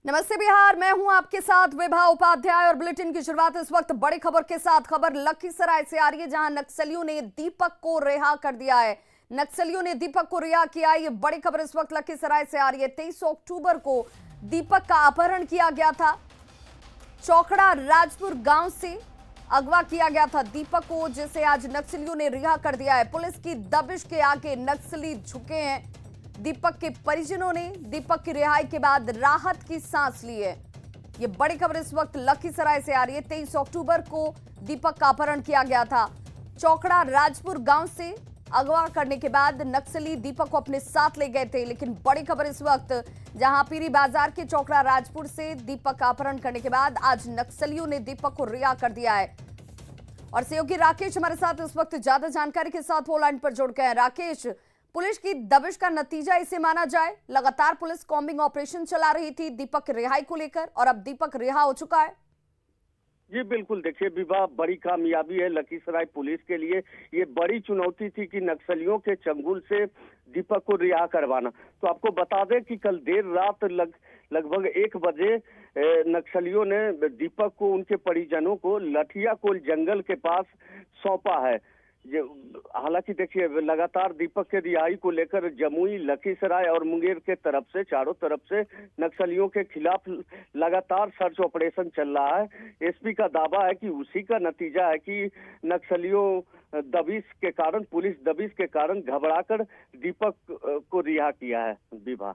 नमस्ते बिहार, मैं हूं आपके साथ विभा उपाध्याय और बुलेटिन की शुरुआत इस वक्त बड़ी खबर के साथ। खबर लखीसराय से आ रही है, जहां नक्सलियों ने दीपक को रिहा कर दिया है। नक्सलियों ने दीपक को रिहा किया। ये बड़ी खबर इस वक्त लखीसराय से आ रही है। 23 अक्टूबर को दीपक का अपहरण किया गया था। चौकड़ा राजपुर गांव से अगवा किया गया था दीपक को, जिसे आज नक्सलियों ने रिहा कर दिया है। पुलिस की दबिश के आगे नक्सली झुके हैं। दीपक के परिजनों ने दीपक की रिहाई के बाद राहत की सांस ली है। ये बड़ी खबर इस वक्त लखीसराय से आ रही है। 23 अक्टूबर को दीपक का अपहरण किया गया था। चौकड़ा राजपुर गांव से अगवा करने के बाद नक्सली दीपक को अपने साथ ले गए थे। लेकिन बड़ी खबर इस वक्त, जहां पीरी बाजार के चौकड़ा राजपुर से दीपक का अपहरण करने के बाद आज नक्सलियों ने दीपक को रिहा कर दिया है। और सहयोगी राकेश हमारे साथ इस वक्त ज्यादा जानकारी के साथ वो लाइन पर जुड़ गए हैं। राकेश, पुलिस की दबिश का नतीजा इसे माना जाए? लगातार पुलिस कॉम्बिंग ऑपरेशन चला रही थी दीपक की रिहाई को लेकर, और अब दीपक रिहा हो चुका है। जी बिल्कुल, देखिए विवाह, बड़ी कामयाबी है लखीसराय पुलिस के लिए। ये बड़ी चुनौती थी कि नक्सलियों के चंगुल से दीपक को रिहा करवाना। तो आपको बता दें कि कल देर रात लगभग 1 बजे नक्सलियों ने दीपक को, उनके परिजनों को लठिया कोल जंगल के पास सौंपा है। हालांकि देखिए, लगातार दीपक के रिहाई को लेकर जमुई, लखीसराय और मुंगेर के तरफ से, चारों तरफ से नक्सलियों के खिलाफ लगातार सर्च ऑपरेशन चल रहा है। एसपी का दावा है कि उसी का नतीजा है कि नक्सलियों दबिश के कारण, पुलिस दबिश के कारण घबराकर दीपक को रिहा किया है। विभा,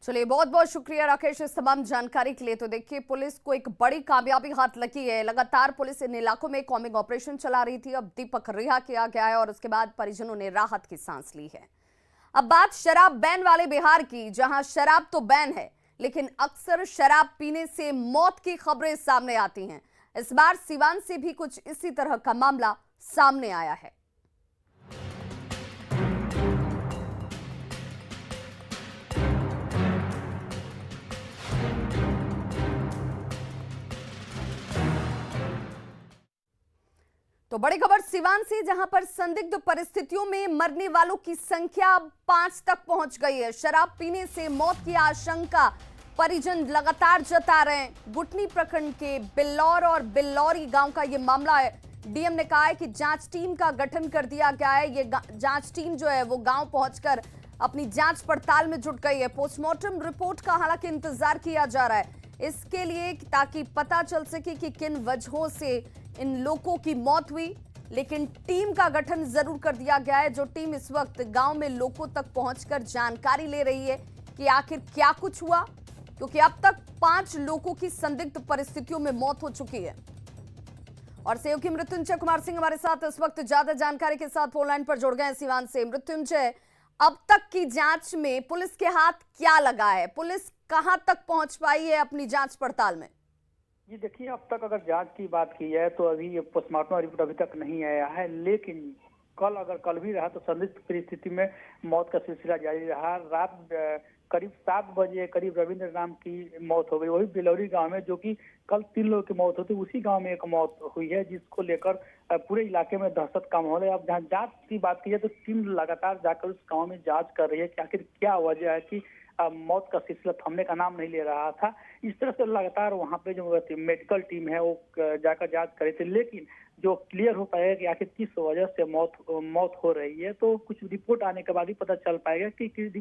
चलिए, बहुत बहुत शुक्रिया राकेश इस तमाम जानकारी के लिए। तो देखिए, पुलिस को एक बड़ी कामयाबी हाथ लगी है। लगातार पुलिस इन इलाकों में कॉम्बिंग ऑपरेशन चला रही थी। अब दीपक रिहा किया गया है और उसके बाद परिजनों ने राहत की सांस ली है। अब बात शराब बैन वाले बिहार की, जहां शराब तो बैन है, लेकिन अक्सर शराब पीने से मौत की खबरें सामने आती हैं। इस बार सिवान से भी कुछ इसी तरह का मामला सामने आया है। तो बड़ी खबर सिवान से, जहां पर संदिग्ध परिस्थितियों में मरने वालों की संख्या 5 तक पहुंच गई है। शराब पीने से मौत की आशंका परिजन लगातार जता रहे हैं। गुटनी प्रखंड के बिल्लौर और बिल्लौरी गांव का यह मामला है। डीएम ने कहा है कि जांच टीम का गठन कर दिया गया है। ये जांच टीम जो है वो गांव पहुंचकर अपनी जांच पड़ताल में जुट गई है। पोस्टमार्टम रिपोर्ट का हालांकि इंतजार किया जा रहा है इसके लिए, ताकि पता चल सके कि किन वजहों से इन लोगों की मौत हुई। लेकिन टीम का गठन जरूर कर दिया गया है, जो टीम इस वक्त गांव में लोगों तक पहुंचकर जानकारी ले रही है कि आखिर क्या कुछ हुआ, क्योंकि अब तक 5 लोगों की संदिग्ध परिस्थितियों में मौत हो चुकी है। और सहयोगी मृत्युंजय कुमार सिंह हमारे साथ इस वक्त ज्यादा जानकारी के साथ फोन लाइन पर जुड़ गए हैं सिवान से। मृत्युंजय, अब तक की जांच में पुलिस के हाथ क्या लगा है? पुलिस कहां तक पहुंच पाई है अपनी जांच पड़ताल में? जी देखिए, अब तक अगर जांच की बात की जाए तो अभी ये पोस्टमार्टम रिपोर्ट अभी तक नहीं आया है। लेकिन कल भी रहा तो संदिग्ध परिस्थिति में मौत का सिलसिला जारी रहा। रात करीब 7 बजे करीब रविंद्र नाम की मौत हो गई, वही बिलौरी गांव में, जो कि कल 3 लोगों की मौत होती, उसी गांव में एक मौत हुई है, जिसको लेकर पूरे इलाके में दहशत का माहौल है। अब जहाँ जांच की बात की जाए तो टीम लगातार जाकर उस गाँव में जाँच कर रही है कि आखिर क्या वजह है कि मौत का सिलसिला थमने का नाम नहीं ले रहा था। इस तरह से लगातार वहां पे जो मेडिकल टीम है वो जाकर जांच करे थे, लेकिन जो क्लियर हो पाएगा कि आखिर किस वजह से मौत हो रही है, तो कुछ रिपोर्ट आने के बाद ही पता चल पाएगा कि किस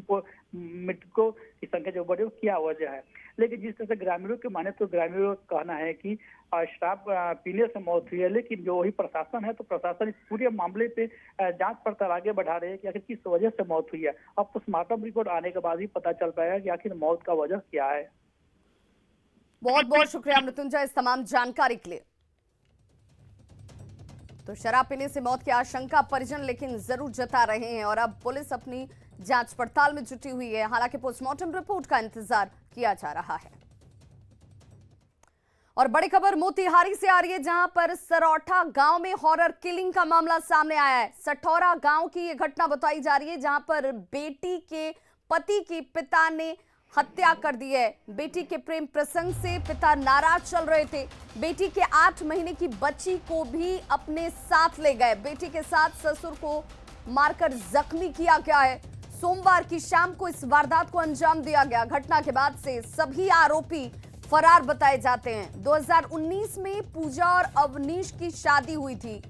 मृतकों की संख्या जो बढ़ी क्या वजह है। लेकिन जिस तरह से ग्रामीणों के माने तो ग्रामीणों का कहना है कि शराब पीने से मौत हुई है। लेकिन जो वही प्रशासन है, तो प्रशासन इस पूरे मामले पे जांच पड़ताल आगे बढ़ा रही है कि आखिर किस वजह से मौत हुई है। अब पोस्टमार्टम रिपोर्ट आने के बाद ही पता चल पाएगा कि आखिर मौत का वजह क्या है। बहुत बहुत शुक्रिया मृत्युंजय इस तमाम जानकारी के लिए। तो शराब पीने से मौत की आशंका परिजन लेकिन जरूर जता रहे हैं, और अब पुलिस अपनी जांच पड़ताल में जुटी हुई है। हालांकि पोस्टमार्टम रिपोर्ट का इंतजार किया जा रहा है। और बड़ी खबर मोतिहारी से आ रही है, जहां पर सरौठा गांव में हॉरर किलिंग का मामला सामने आया है। सठौरा गांव की यह घटना बताई जा रही है, जहां पर बेटी के पति के पिता ने हत्या कर दी है। बेटी के प्रेम प्रसंग से पिता नाराज चल रहे थे। बेटी के 8 महीने की बच्ची को भी अपने साथ ले गए। बेटी के साथ ससुर को मारकर जख्मी किया गया है। सोमवार की शाम को इस वारदात को अंजाम दिया गया। घटना के बाद से सभी आरोपी फरार बताए जाते हैं। 2019 में पूजा और अवनीश की शादी हुई थी।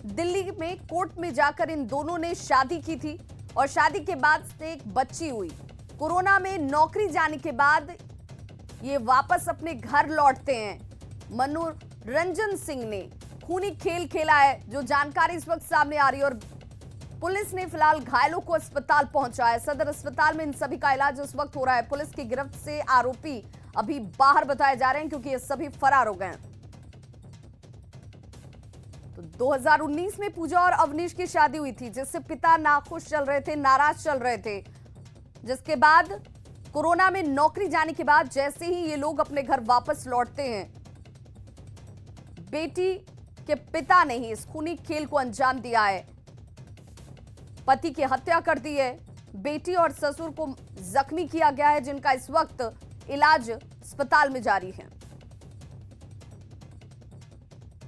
दिल्ली में कोर्ट में जाकर इन दोनों ने शादी की थी और शादी के बाद से एक बच्ची हुई। कोरोना में नौकरी जाने के बाद ये वापस अपने घर लौटते हैं। मनोरंजन सिंह ने खूनी खेल खेला है, जो जानकारी इस वक्त सामने आ रही है और पुलिस ने फिलहाल घायलों को अस्पताल पहुंचाया। सदर अस्पताल में इन सभी का इलाज इस वक्त हो रहा है। पुलिस की गिरफ्त से आरोपी अभी बाहर बताए जा रहे हैं क्योंकि ये सभी फरार हो गए हैं। तो 2019 में पूजा और अवनीश की शादी हुई थी, जिससे पिता नाखुश चल रहे थे, नाराज चल रहे थे। जिसके बाद कोरोना में नौकरी जाने के बाद जैसे ही ये लोग अपने घर वापस लौटते हैं, बेटी के पिता ने ही इस खूनी खेल को अंजाम दिया है। पति की हत्या कर दी है। बेटी और ससुर को जख्मी किया गया है, जिनका इस वक्त इलाज अस्पताल में जारी है।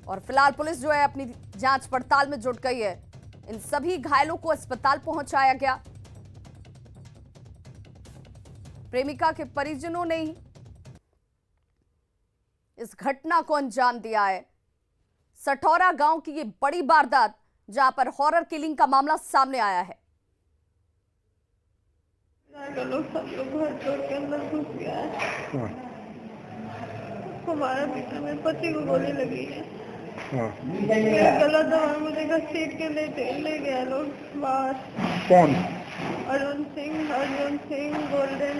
और फिलहाल पुलिस जो है अपनी जांच पड़ताल में जुट गई है। इन सभी घायलों को अस्पताल पहुंचाया गया। प्रेमिका के परिजनों ने ही इस घटना को अंजाम दिया है। सठौरा गांव की ये बड़ी वारदात, जहां पर हॉरर किलिंग का मामला सामने आया है। लोग सब लोग घर छोड़ के अंदर घुस गया है। हमारा बेटा मेरे पति को गोली लगी है। गलत दवा मुझे घसीट के ले गया लोग बाहर। कौन? अर्जुन सिंह, गोल्डन,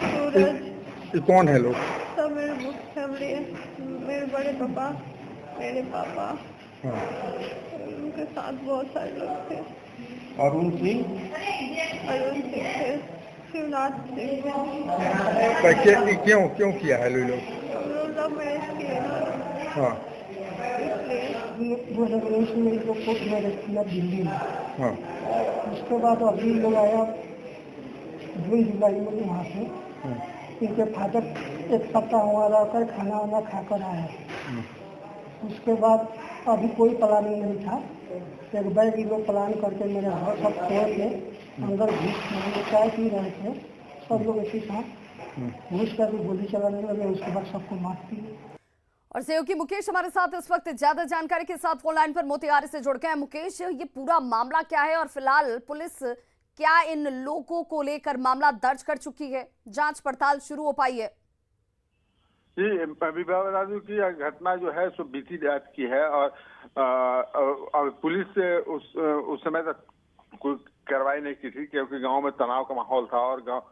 सूरज। कौन है लोग? सब मेरे फैमिली है। मेरे बड़े पापा, मेरे पापा, उनके साथ बहुत सारे लोग थे। अरुण सिंह थे, शिवनाथ सिंह। क्यों किया है लोग? हम लोग लव मैरिज किए ना। हाँ। वो मेरे को कोर्ट मैरिज किया दिल्ली में। हाँ। उसके बाद अभी लोग आया 2 जुलाई में वहाँ से। इनके फादर एक सप्ताह वहाँ रहकर खाना वाना खाकर आया। उसके बाद अभी कोई प्लानिंग नहीं था। एक बैग ये लोग प्लान करके मेरे घर सब तोड़ के अंदर घुस चाय पी रहे थे। सब लोग इसी साथ घुस कर गोली चलाने लगे। उसके बाद सबको मार दी। और सहयोगी मुकेश हमारे साथ इस वक्त ज्यादा जानकारी के साथ फोन लाइन पर मोतिहारी से जुड़ गए हैं। मुकेश, ये पूरा मामला क्या है और फिलहाल पुलिस क्या इन लोगों को लेकर मामला दर्ज कर चुकी है? जांच पड़ताल शुरू हो पाई है? जी, अभी बता दूं कि घटना जो है सो बीती रात की है और पुलिस से उस समय तक कोई कार्रवाई नहीं की थी, क्योंकि गांव में तनाव का माहौल था और गांव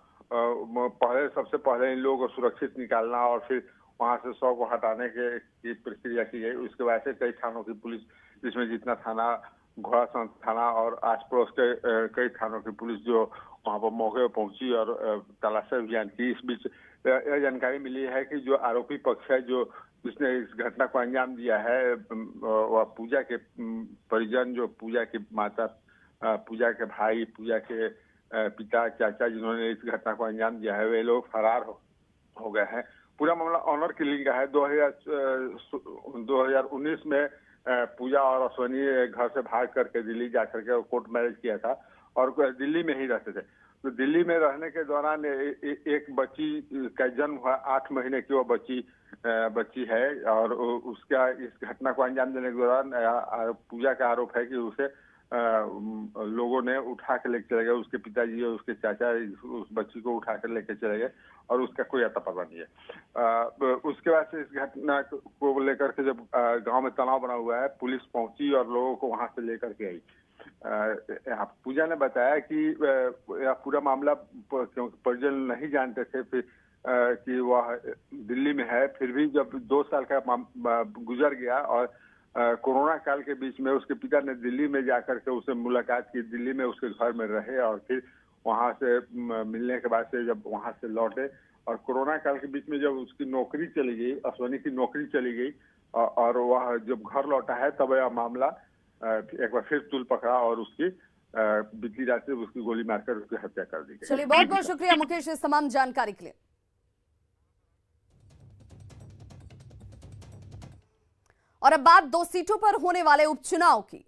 सबसे पहले इन लोगों को सुरक्षित निकालना और फिर वहां से 100 को हटाने की प्रक्रिया की गई। उसके बाद से कई थानों की पुलिस, जिसमें जितना थाना, घोड़ासंत थाना और आस पड़ोस के कई थानों की पुलिस जो वहां पर मौके पर पहुंची और तलाशी अभियान की। इस बीच यह जानकारी मिली है कि जो आरोपी पक्ष है, जो जिसने इस घटना को अंजाम दिया है, वह पूजा के परिजन, जो पूजा की माता, पूजा के भाई, पूजा के पिता, चाचा, जिन्होंने इस घटना को अंजाम दिया है, वे लोग फरार हो गए हैं। पूरा मामला ऑनर किलिंग का है। 2019 में पूजा और अश्वनी घर से भाग करके दिल्ली जाकर के कोर्ट मैरिज किया था और दिल्ली में ही रहते थे। तो दिल्ली में रहने के दौरान एक बच्ची का जन्म हुआ। 8 महीने की वो बच्ची है और उसका इस घटना को अंजाम देने के दौरान पूजा का आरोप है कि उसे लोगों ने उठा के लेके चले गए। उसके पिताजी और उसके चाचा उस बच्ची को उठा कर लेके चले गए और उसका कोई अता पता नहीं है। उसके बाद से इस घटना को लेकर के जब गांव में तनाव बना हुआ है, पुलिस पहुंची और लोगों को वहां से लेकर के आई। पूजा ने बताया कि यह पूरा मामला, क्योंकि परिजन नहीं जानते थे फिर कि वह दिल्ली में है, फिर भी जब 2 साल का गुजर गया और कोरोना काल के बीच में उसके पिता ने दिल्ली में जाकर के उससे मुलाकात की, दिल्ली में उसके घर में रहे और फिर वहां से मिलने के बाद से जब वहां से लौटे और कोरोना काल के बीच में जब उसकी नौकरी चली गई, अश्वनी की नौकरी चली गई और वह जब घर लौटा है, तब यह मामला एक बार फिर तूल पकड़ा और उसकी बीती रात से उसकी गोली मारकर उसकी हत्या कर दी गई। चलिए, बहुत बहुत शुक्रिया मुकेश इस तमाम जानकारी के लिए। और अब बात 2 सीटों पर होने वाले उपचुनाव की।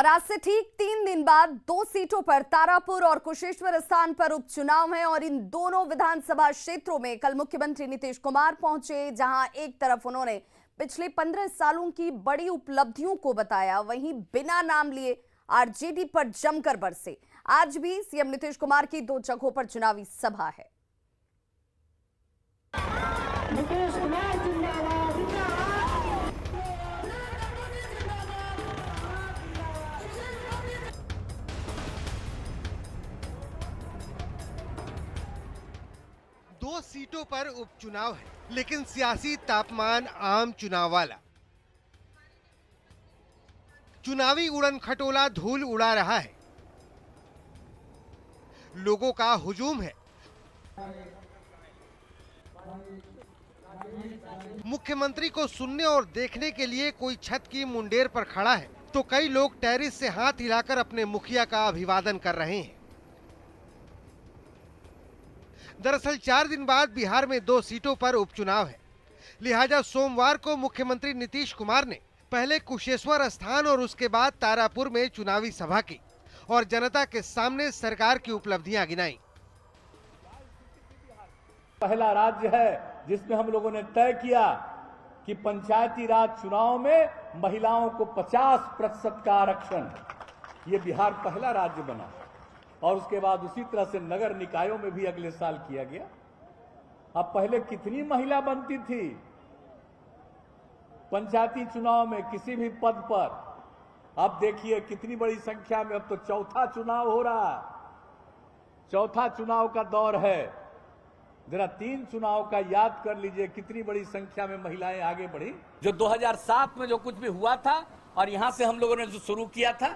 और आज से ठीक 3 दिन बाद 2 सीटों पर तारापुर और कुशेश्वर स्थान पर उपचुनाव है और इन दोनों विधानसभा क्षेत्रों में कल मुख्यमंत्री नीतीश कुमार पहुंचे, जहां एक तरफ उन्होंने पिछले 15 सालों की बड़ी उपलब्धियों को बताया, वहीं बिना नाम लिए आरजेडी पर जमकर बरसे। आज भी सीएम नीतीश कुमार की 2 जगहों पर चुनावी सभा है। नीतीश कुमार जिंदाबाद, जिंदाबाद। दो सीटों पर उपचुनाव है, लेकिन सियासी तापमान आम चुनाव वाला। चुनावी उड़न खटोला धूल उड़ा रहा है, लोगों का हुजूम है। मुख्यमंत्री को सुनने और देखने के लिए कोई छत की मुंडेर पर खड़ा है, तो कई लोग टेरिस से हाथ हिलाकर अपने मुखिया का अभिवादन कर रहे हैं। दरअसल 4 दिन बाद बिहार में 2 सीटों पर उपचुनाव है, लिहाजा सोमवार को मुख्यमंत्री नीतीश कुमार ने पहले कुशेश्वर स्थान और उसके बाद तारापुर में चुनावी सभा की और जनता के सामने सरकार की उपलब्धियां गिनाई। पहला राज्य है जिसमें हम लोगों ने तय किया कि पंचायती राज चुनाव में महिलाओं को 50% का आरक्षण, ये बिहार पहला राज्य बना और उसके बाद उसी तरह से नगर निकायों में भी अगले साल किया गया। अब पहले कितनी महिला बनती थी पंचायती चुनाव में किसी भी पद पर, अब देखिए कितनी बड़ी संख्या में। अब तो चौथा चुनाव हो रहा है, चौथा चुनाव का दौर है। जरा 3 चुनाव का याद कर लीजिए, कितनी बड़ी संख्या में महिलाएं आगे बढ़ी। जो 2007 में जो कुछ भी हुआ था और यहां से हम लोगों ने जो शुरू किया था,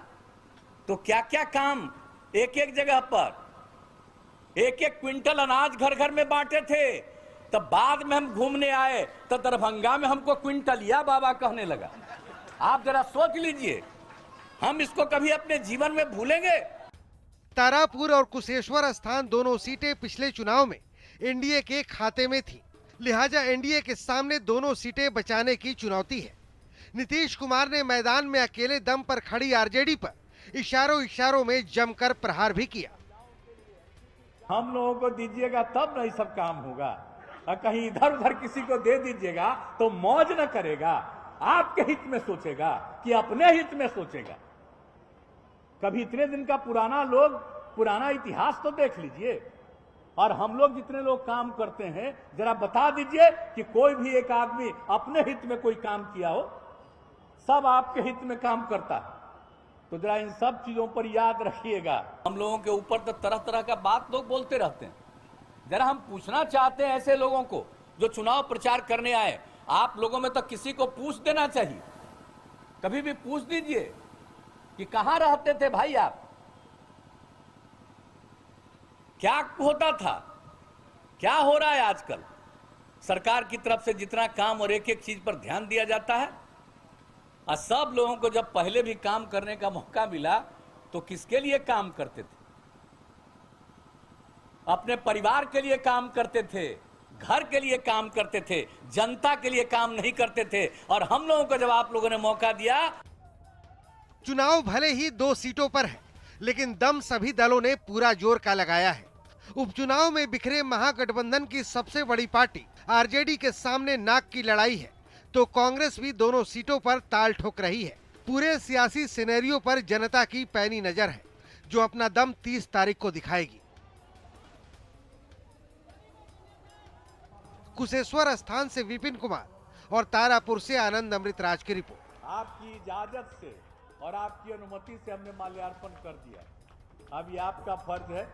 तो क्या क्या काम एक एक जगह पर 1-1 क्विंटल अनाज घर घर में बांटे थे। तब बाद में हम घूमने आए तो दरभंगा में हमको क्विंटलिया बाबा कहने लगा। आप जरा सोच लीजिए, हम इसको कभी अपने जीवन में भूलेंगे? तारापुर और कुशेश्वर स्थान दोनों सीटें पिछले चुनाव में एनडीए के खाते में थी, लिहाजा एनडीए के सामने दोनों सीटें बचाने की चुनौती है। नीतीश कुमार ने मैदान में अकेले दम पर खड़ी आरजेडी पर इशारों इशारों में जमकर प्रहार भी किया। हम लोगों को दीजिएगा तब नहीं सब काम होगा, और कहीं इधर उधर किसी को दे दीजिएगा तो मौज न करेगा, आपके हित में सोचेगा कि अपने हित में सोचेगा। कभी इतने दिन का पुराना इतिहास तो देख लीजिए। और हम लोग जितने लोग काम करते हैं, जरा बता दीजिए कि कोई भी एक आदमी अपने हित में कोई काम किया हो? सब आपके हित में काम करता है। तो जरा इन सब चीजों पर याद रखिएगा। हम लोगों के ऊपर तो तरह तरह का बात लोग बोलते रहते हैं। जरा हम पूछना चाहते हैं ऐसे लोगों को जो चुनाव प्रचार करने आए, आप लोगों में तो किसी को पूछ देना चाहिए। कभी भी पूछ दीजिए कि कहां रहते थे भाई आप, क्या होता था, क्या हो रहा है आजकल। सरकार की तरफ से जितना काम और एक एक चीज पर ध्यान दिया जाता है, और सब लोगों को जब पहले भी काम करने का मौका मिला तो किसके लिए काम करते थे? अपने परिवार के लिए काम करते थे, घर के लिए काम करते थे, जनता के लिए काम नहीं करते थे। और हम लोगों को जब आप लोगों ने मौका दिया। चुनाव भले ही 2 सीटों पर है, लेकिन दम सभी दलों ने पूरा जोर का लगाया है। उपचुनाव में बिखरे महागठबंधन की सबसे बड़ी पार्टी आरजेडी के सामने नाक की लड़ाई है, तो कांग्रेस भी दोनों सीटों पर ताल ठोक रही है। पूरे सियासी सिनेरियो पर जनता की पैनी नजर है, जो अपना दम 30 तारीख को दिखाएगी। कुशेश्वर स्थान से विपिन कुमार और तारापुर से आनंद अमृतराज की रिपोर्ट। आपकी इजाजत से और आपकी अनुमति से हमने माल्यार्पण कर दिया। अब ये आपका फर्ज है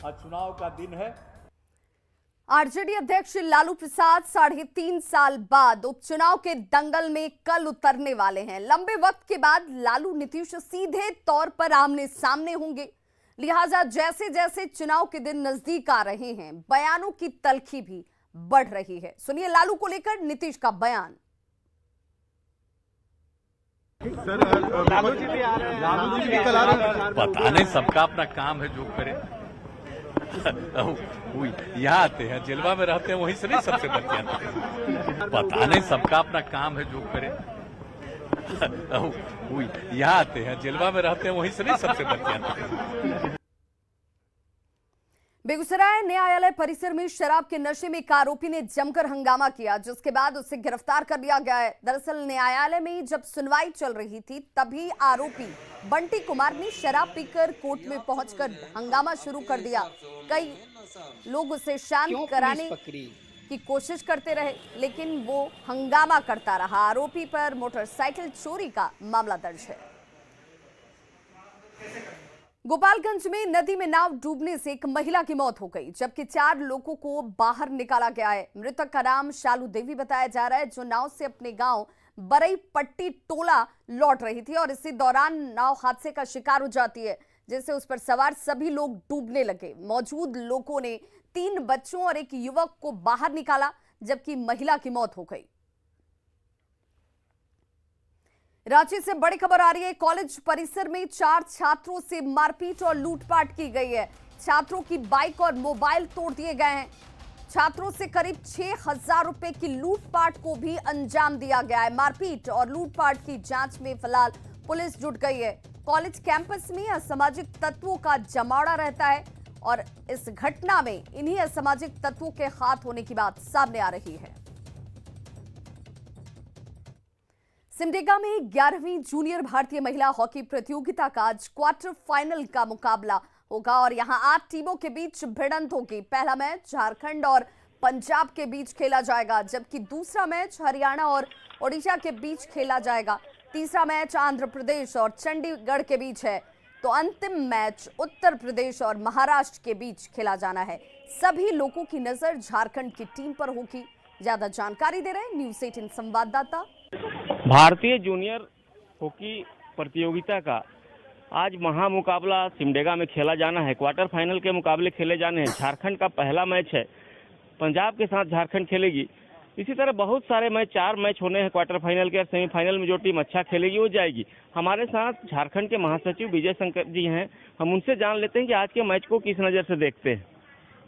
और चुनाव का दिन है। आरजेडी अध्यक्ष लालू प्रसाद 3.5 साल बाद उपचुनाव के दंगल में कल उतरने वाले हैं। लंबे वक्त के बाद लालू नीतीश सीधे तौर पर आमने सामने होंगे, लिहाजा जैसे जैसे चुनाव के दिन नजदीक आ रहे हैं, बयानों की तलखी भी बढ़ रही है। सुनिए लालू को लेकर नीतीश का बयान। लालू जी भी आ रहे हैं। पता नहीं, सबका अपना काम है, जो करे। यहाँ आते हैं, जेलवा में रहते हैं, वहीं से नहीं सबसे बच जाते हैं। पता नहीं, सबका अपना काम है, जो करे। वो यहाँ आते हैं, जेलवा में रहते हैं, वहीं से नहीं सबसे डर के आते हैं। बेगूसराय न्यायालय परिसर में शराब के नशे में एक आरोपी ने जमकर हंगामा किया, जिसके बाद उसे गिरफ्तार कर लिया गया है। दरअसल न्यायालय में जब सुनवाई चल रही थी तभी आरोपी बंटी कुमार ने शराब पीकर कोर्ट में पहुंचकर हंगामा शुरू कर दिया। कई लोग उसे शांत कराने की कोशिश करते रहे, लेकिन वो हंगामा करता रहा। आरोपी पर मोटरसाइकिल चोरी का मामला दर्ज है। गोपालगंज में नदी में नाव डूबने से एक महिला की मौत हो गई, जबकि 4 लोगों को बाहर निकाला गया है। मृतक का नाम शालू देवी बताया जा रहा है, जो नाव से अपने गांव बरई पट्टी टोला लौट रही थी और इसी दौरान नाव हादसे का शिकार हो जाती है, जिससे उस पर सवार सभी लोग डूबने लगे। मौजूद लोगों ने 3 बच्चों और एक युवक को बाहर निकाला, जबकि महिला की मौत हो गई। रांची से बड़ी खबर आ रही है। कॉलेज परिसर में 4 छात्रों से मारपीट और लूटपाट की गई है। छात्रों की बाइक और मोबाइल तोड़ दिए गए हैं। छात्रों से करीब 6,000 रुपए की लूटपाट को भी अंजाम दिया गया है। मारपीट और लूटपाट की जांच में फिलहाल पुलिस जुट गई है। कॉलेज कैंपस में असामाजिक तत्वों का जमावड़ा रहता है और इस घटना में इन्हीं असामाजिक तत्वों के हाथ होने की बात सामने आ रही है। सिमडेगा में 11वीं जूनियर भारतीय महिला हॉकी प्रतियोगिता का आज क्वार्टर फाइनल का मुकाबला होगा और यहां 8 टीमों के बीच भिड़ंत होगी। पहला मैच झारखंड और पंजाब के बीच खेला जाएगा, जबकि दूसरा मैच हरियाणा और ओडिशा के बीच खेला जाएगा। तीसरा मैच आंध्र प्रदेश और चंडीगढ़ के बीच है, तो अंतिम मैच उत्तर प्रदेश और महाराष्ट्र के बीच खेला जाना है। सभी लोगों की नजर झारखंड की टीम पर होगी। ज्यादा जानकारी दे रहे हैं न्यूज़ 18 संवाददाता। भारतीय जूनियर हॉकी प्रतियोगिता का आज महामुकाबला सिमडेगा में खेला जाना है। क्वार्टर फाइनल के मुकाबले खेले जाने हैं। झारखंड का पहला मैच है, पंजाब के साथ झारखंड खेलेगी। इसी तरह बहुत सारे मैच, 4 मैच होने हैं क्वार्टर फाइनल के और सेमीफाइनल में जो टीम अच्छा खेलेगी वो जाएगी। हमारे साथ झारखंड के महासचिव विजय शंकर जी हैं, हम उनसे जान लेते हैं कि आज के मैच को किस नज़र से देखते हैं।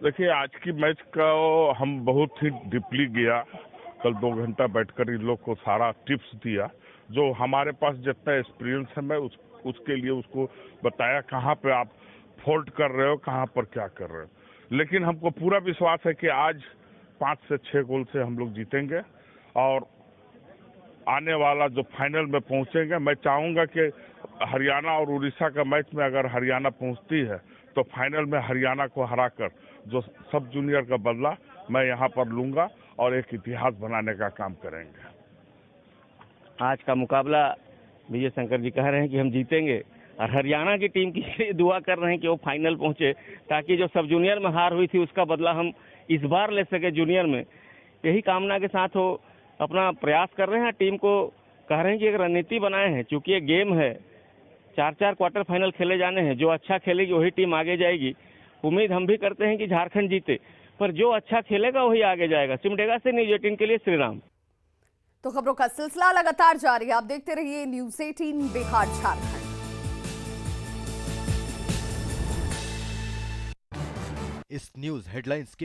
देखिए, आज की मैच का हम बहुत ही डीपली गया। कल 2 घंटा बैठकर इन लोग को सारा टिप्स दिया, जो हमारे पास जितना एक्सपीरियंस है मैं उसके लिए उसको बताया कहाँ पे आप फॉल्ट कर रहे हो, कहाँ पर क्या कर रहे हो। लेकिन हमको पूरा विश्वास है कि आज 5 से 6 गोल से हम लोग जीतेंगे और आने वाला जो फाइनल में पहुंचेंगे। मैं चाहूँगा कि हरियाणा और उड़ीसा का मैच में अगर हरियाणा पहुंचती है तो फाइनल में हरियाणा को हराकर जो सब जूनियर का बदला मैं यहाँ पर लूँगा और एक इतिहास बनाने का काम करेंगे। आज का मुकाबला विजय शंकर जी कह रहे हैं कि हम जीतेंगे और हरियाणा की टीम की लिए दुआ कर रहे हैं कि वो फाइनल पहुंचे, ताकि जो सब जूनियर में हार हुई थी उसका बदला हम इस बार ले सके जूनियर में। यही कामना के साथ वो अपना प्रयास कर रहे हैं। टीम को कह रहे हैं कि एक रणनीति बनाए हैं, चूँकि ये गेम है, 4 क्वार्टर फाइनल खेले जाने हैं। जो अच्छा खेलेगी वही टीम आगे जाएगी। उम्मीद हम भी करते हैं कि झारखंड जीते, पर जो अच्छा खेलेगा वही आगे जाएगा। सिमडेगा से न्यूज़ 18 के लिए श्रीराम। तो खबरों का सिलसिला लगातार जारी है, आप देखते रहिए न्यूज़ 18 बिहार झारखंड। इस न्यूज़ हेडलाइंस के